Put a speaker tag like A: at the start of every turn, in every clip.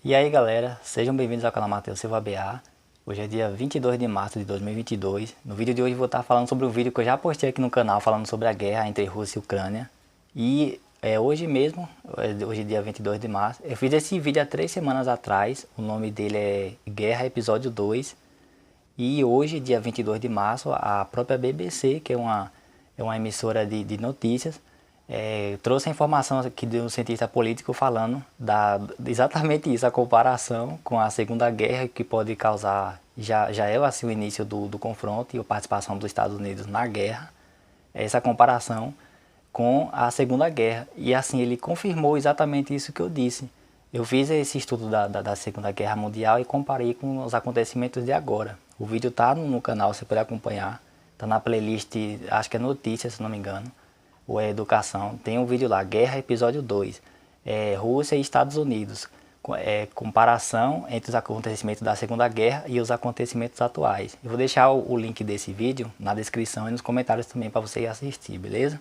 A: E aí galera, sejam bem-vindos ao canal Matheus Silva BA. Hoje é dia 22 de março de 2022. No vídeo de hoje vou estar falando sobre um vídeo que eu já postei aqui no canal falando sobre a guerra entre Rússia e Ucrânia. E hoje mesmo, hoje é dia 22 de março, eu fiz esse vídeo há 3 semanas atrás. O nome dele é Guerra Episódio 2. E hoje, dia 22 de março, a própria BBC, que é uma emissora de notícias, trouxe a informação aqui de um cientista político falando exatamente isso, a comparação com a Segunda Guerra, que pode causar, já é assim o início do confronto e a participação dos Estados Unidos na guerra, essa comparação com a Segunda Guerra. E assim, ele confirmou exatamente isso que eu disse. Eu fiz esse estudo da Segunda Guerra Mundial e comparei com os acontecimentos de agora. O vídeo está no canal, você pode acompanhar. Está na playlist, acho que é Notícias, se não me engano, ou é Educação. Tem um vídeo lá, Guerra Episódio 2. Rússia e Estados Unidos. Comparação entre os acontecimentos da Segunda Guerra e os acontecimentos atuais. Eu vou deixar o link desse vídeo na descrição e nos comentários também para você assistir, beleza?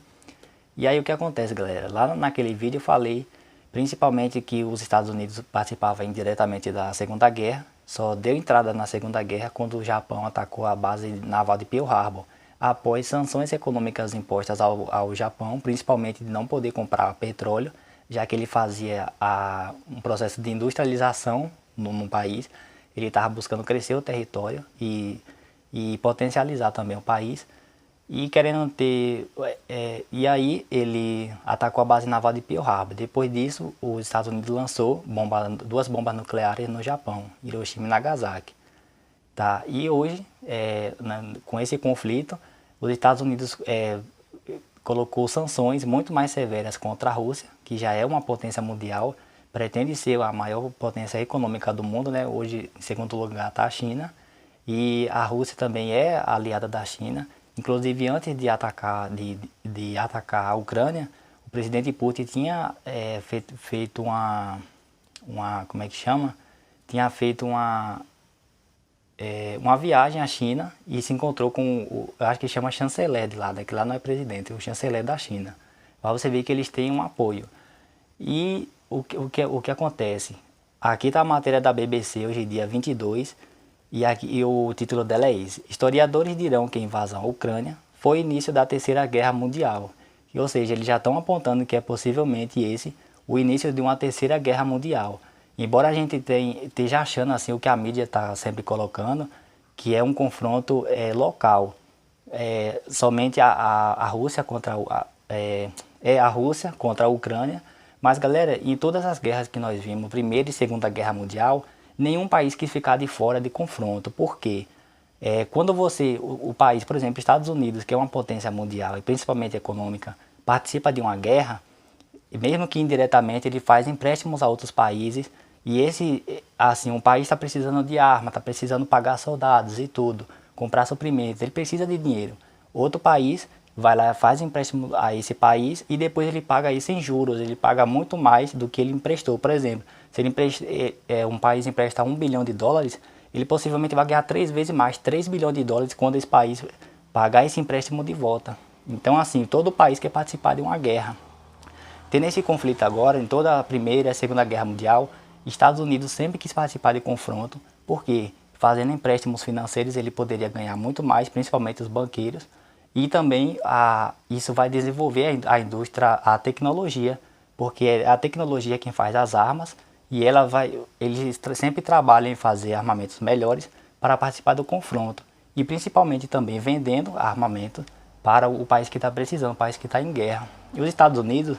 A: E aí o que acontece, galera? Lá naquele vídeo eu falei principalmente que os Estados Unidos participavam indiretamente da Segunda Guerra. Só deu entrada na Segunda Guerra quando o Japão atacou a base naval de Pearl Harbor, após sanções econômicas impostas ao Japão, principalmente de não poder comprar petróleo, já que ele fazia um processo de industrialização no país. Ele estava buscando crescer o território e potencializar também o país. E querendo ter... e aí ele atacou a base naval de Pearl Harbor. Depois disso, os Estados Unidos lançou duas bombas nucleares no Japão, Hiroshima e Nagasaki. Tá? E hoje, com esse conflito, os Estados Unidos colocou sanções muito mais severas contra a Rússia, que já é uma potência mundial, pretende ser a maior potência econômica do mundo, né? Hoje, em segundo lugar, está a China. E a Rússia também é aliada da China. Inclusive, antes de atacar a Ucrânia, o presidente Putin tinha feito como é que chama? Tinha feito uma viagem à China e se encontrou com, eu acho que chama chanceler de lá, que lá não é presidente, é o chanceler da China. Para você ver que eles têm um apoio. E o que acontece? Aqui está a matéria da BBC, hoje dia 22, e o título dela é esse: historiadores dirão que a invasão à Ucrânia foi o início da Terceira Guerra Mundial. Ou seja, eles já estão apontando que é possivelmente esse o início de uma Terceira Guerra Mundial. Embora a gente esteja achando assim o que a mídia está sempre colocando, que é um confronto local. Somente a Rússia contra a Rússia contra a Ucrânia. Mas galera, em todas as guerras que nós vimos, Primeira e Segunda Guerra Mundial, nenhum país quis ficar de fora de confronto. Por quê? Quando o país, por exemplo, Estados Unidos, que é uma potência mundial e principalmente econômica, participa de uma guerra, mesmo que indiretamente, ele faz empréstimos a outros países. E um país está precisando de arma, está precisando pagar soldados e tudo, comprar suprimentos, ele precisa de dinheiro. Outro país vai lá, faz empréstimo a esse país e depois ele paga isso em juros, ele paga muito mais do que ele emprestou. Por exemplo, se um país empresta $1 bilhão, ele possivelmente vai ganhar 3 vezes mais, $3 bilhões, quando esse país pagar esse empréstimo de volta. Então assim, todo país quer participar de uma guerra. Tendo esse conflito agora, em toda a Primeira e a Segunda Guerra Mundial, Estados Unidos sempre quis participar de confronto, porque fazendo empréstimos financeiros ele poderia ganhar muito mais, principalmente os banqueiros. E também isso vai desenvolver a indústria, a tecnologia, porque é a tecnologia quem faz as armas e eles sempre trabalham em fazer armamentos melhores para participar do confronto. E principalmente também vendendo armamento para o país que está precisando, o país que está em guerra. E os Estados Unidos,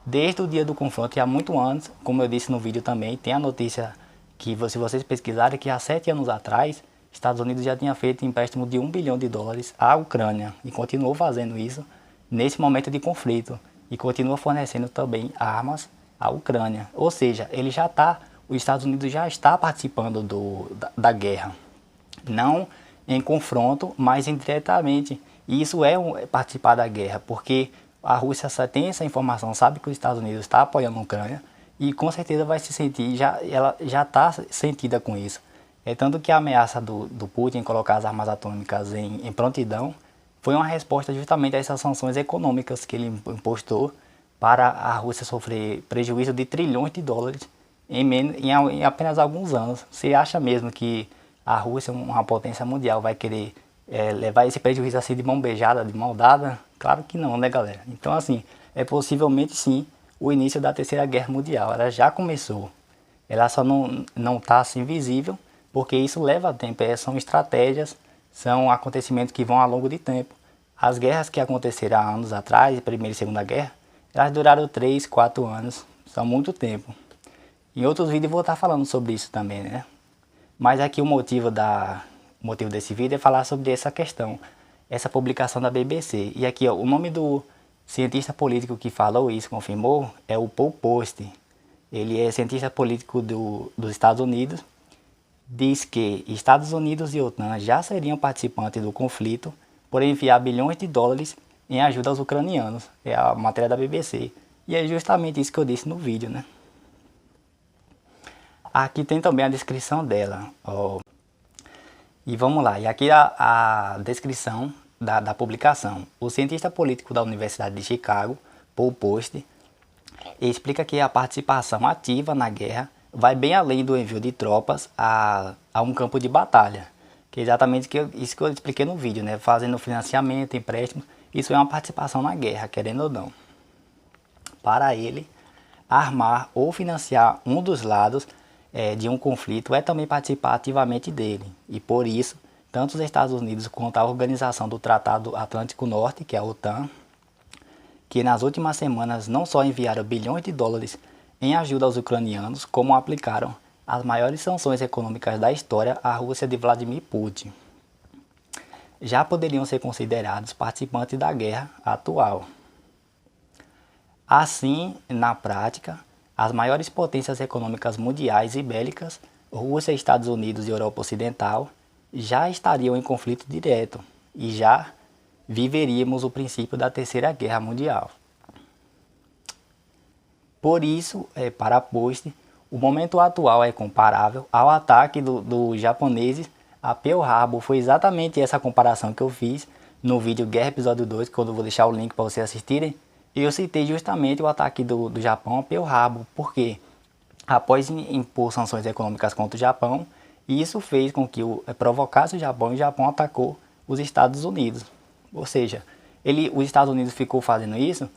A: desde o dia do confronto e há muito antes, como eu disse no vídeo também, tem a notícia que se vocês pesquisarem que há 7 anos atrás, Estados Unidos já tinha feito empréstimo de $1 bilhão à Ucrânia e continuou fazendo isso nesse momento de conflito e continua fornecendo também armas à Ucrânia. Ou seja, os Estados Unidos já está participando da guerra, não em confronto, mas indiretamente. E isso é participar da guerra, porque a Rússia tem essa informação, sabe que os Estados Unidos está apoiando a Ucrânia e com certeza vai se sentir, ela já está sentida com isso. Tanto que a ameaça do Putin colocar as armas atômicas em prontidão foi uma resposta justamente a essas sanções econômicas que ele impostou para a Rússia sofrer prejuízo de trilhões de dólares em apenas alguns anos. Você acha mesmo que a Rússia, uma potência mundial, vai querer levar esse prejuízo assim de mão beijada, de mão dada? Claro que não, né, galera? Então, assim, é possivelmente sim o início da Terceira Guerra Mundial. Ela já começou. Ela só não está assim visível, porque isso leva tempo. São estratégias, são acontecimentos que vão ao longo de tempo. As guerras que aconteceram há anos atrás, Primeira e Segunda Guerra, elas duraram 3, 4 anos. São muito tempo. Em outros vídeos eu vou estar falando sobre isso também, né? Mas aqui o motivo desse vídeo é falar sobre essa questão, essa publicação da BBC. E aqui, ó, o nome do cientista político que falou isso, confirmou, é o Paul Post. Ele é cientista político dos Estados Unidos. Diz que Estados Unidos e OTAN já seriam participantes do conflito por enviar bilhões de dólares em ajuda aos ucranianos. É a matéria da BBC. E é justamente isso que eu disse no vídeo, né? Aqui tem também a descrição dela. Ó. E vamos lá. E aqui a descrição da publicação. O cientista político da Universidade de Chicago, Paul Post, explica que a participação ativa na guerra vai bem além do envio de tropas a um campo de batalha. Que é exatamente isso que eu expliquei no vídeo, né? Fazendo financiamento, empréstimos. Isso é uma participação na guerra, querendo ou não. Para ele, armar ou financiar um dos lados de um conflito é também participar ativamente dele. E por isso, tanto os Estados Unidos quanto a Organização do Tratado Atlântico Norte, que é a OTAN, que nas últimas semanas não só enviaram bilhões de dólares em ajuda aos ucranianos, como aplicaram as maiores sanções econômicas da história à Rússia de Vladimir Putin. Já poderiam ser considerados participantes da guerra atual. Assim, na prática, as maiores potências econômicas mundiais e bélicas, Rússia, Estados Unidos e Europa Ocidental, já estariam em conflito direto e já viveríamos o princípio da Terceira Guerra Mundial. Por isso, para Post, o momento atual é comparável ao ataque dos japoneses a Pearl Harbor. Foi exatamente essa comparação que eu fiz no vídeo Guerra Episódio 2, que eu vou deixar o link para vocês assistirem. E eu citei justamente o ataque do Japão a Pearl Harbor, porque após impor sanções econômicas contra o Japão, isso fez com que provocasse o Japão e o Japão atacou os Estados Unidos. Ou seja, os Estados Unidos ficou fazendo isso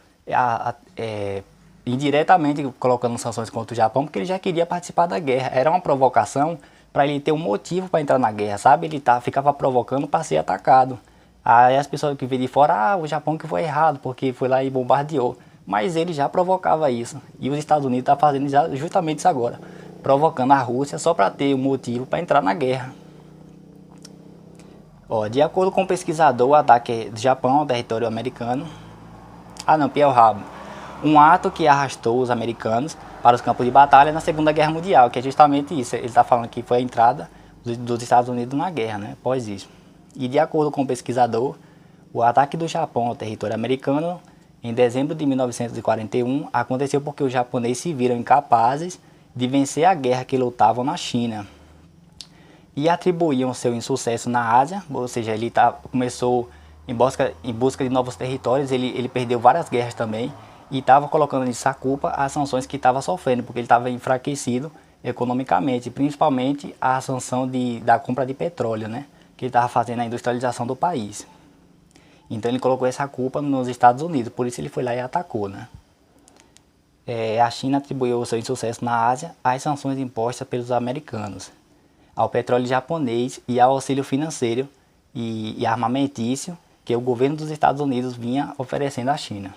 A: indiretamente colocando sanções contra o Japão, porque ele já queria participar da guerra. Era uma provocação para ele ter um motivo para entrar na guerra, sabe? Ele ficava provocando para ser atacado. Aí as pessoas que veem de fora, o Japão que foi errado, porque foi lá e bombardeou. Mas ele já provocava isso. E os Estados Unidos estão fazendo justamente isso agora, provocando a Rússia só para ter um motivo para entrar na guerra. Ó, de acordo com o pesquisador, o ataque do Japão ao território americano, Pearl Harbor, um ato que arrastou os americanos para os campos de batalha na Segunda Guerra Mundial, que é justamente isso. Ele está falando que foi a entrada dos Estados Unidos na guerra, né, após isso. E de acordo com o pesquisador, o ataque do Japão ao território americano em dezembro de 1941 aconteceu porque os japoneses se viram incapazes de vencer a guerra que lutavam na China. E atribuíam seu insucesso na Ásia, ou seja, ele começou em busca de novos territórios, ele perdeu várias guerras também, e estava colocando nisso a culpa às sanções que estava sofrendo, porque ele estava enfraquecido economicamente, principalmente a sanção da compra de petróleo, né, que ele estava fazendo a industrialização do país. Então ele colocou essa culpa nos Estados Unidos, por isso ele foi lá e atacou, né. A China atribuiu o seu insucesso na Ásia às sanções impostas pelos americanos, ao petróleo japonês e ao auxílio financeiro e armamentício que o governo dos Estados Unidos vinha oferecendo à China.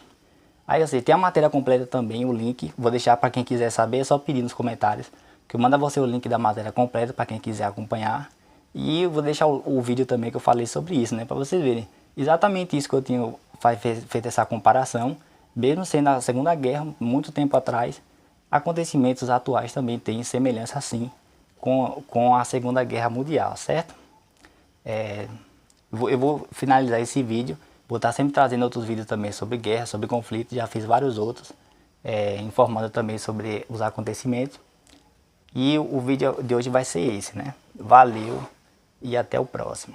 A: Aí você tem a matéria completa também, o link, vou deixar para quem quiser saber, é só pedir nos comentários, que eu mando a você o link da matéria completa para quem quiser acompanhar. E eu vou deixar o vídeo também que eu falei sobre isso, né, para vocês verem exatamente isso que eu tinha feito essa comparação, mesmo sendo a Segunda Guerra, muito tempo atrás, acontecimentos atuais também têm semelhança assim com a Segunda Guerra Mundial, certo? Eu vou finalizar esse vídeo, vou estar sempre trazendo outros vídeos também sobre guerra, sobre conflito, já fiz vários outros, informando também sobre os acontecimentos. E o vídeo de hoje vai ser esse, né? Valeu e até o próximo.